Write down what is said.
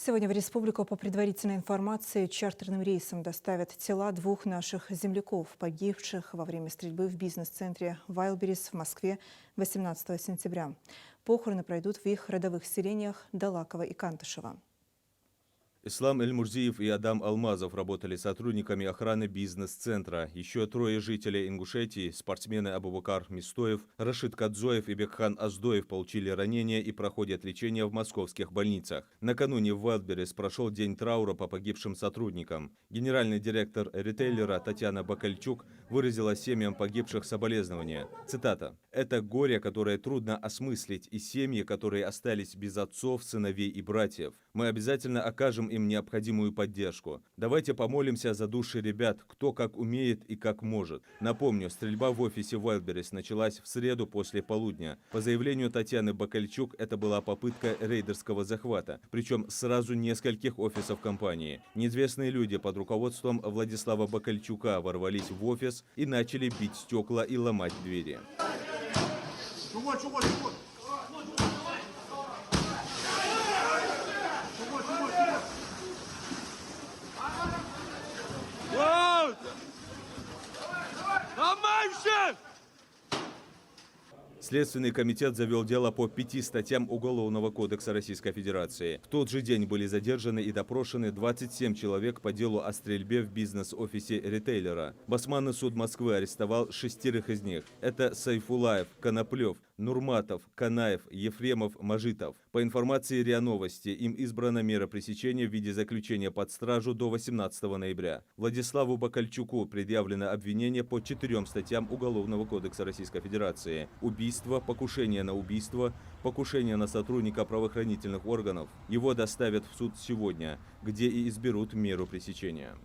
Сегодня в республику по предварительной информации чартерным рейсом доставят тела двух наших земляков, погибших во время стрельбы в бизнес-центре Вайлдберрис в Москве 18 сентября. Похороны пройдут в их родовых селениях Далаково и Кантышево. Ислам Эль-Мурзиев и Адам Алмазов работали сотрудниками охраны бизнес-центра. Еще трое жителей Ингушетии, спортсмены Абубакар Мистоев, Рашид Кадзоев и Бекхан Аздоев, получили ранения и проходят лечение в московских больницах. Накануне в Вайлдберрис прошел день траура по погибшим сотрудникам. Генеральный директор ритейлера Татьяна Бакальчук выразила семьям погибших соболезнования. Цитата. «Это горе, которое трудно осмыслить, и семьи, которые остались без отцов, сыновей и братьев. Мы обязательно окажем им необходимую поддержку. Давайте помолимся за души ребят, кто как умеет и как может». Напомню, стрельба в офисе Вайлдберрис началась в среду после полудня. По заявлению Татьяны Бакальчук, это была попытка рейдерского захвата, причем сразу нескольких офисов компании. Неизвестные люди под руководством Владислава Бакальчука ворвались в офис и начали бить стекла и ломать двери. Следственный комитет завел дело по 5 статьям Уголовного кодекса Российской Федерации. В тот же день были задержаны и допрошены 27 человек по делу о стрельбе в бизнес-офисе ритейлера. Басманный суд Москвы арестовал 6 из них. Это Сайфулаев, Коноплев, Нурматов, Канаев, Ефремов, Мажитов. По информации РИА Новости, им избрана мера пресечения в виде заключения под стражу до 18 ноября. Владиславу Бакальчуку предъявлено обвинение по 4 статьям Уголовного кодекса Российской Федерации: убийство, покушение на сотрудника правоохранительных органов. Его доставят в суд сегодня, где и изберут меру пресечения.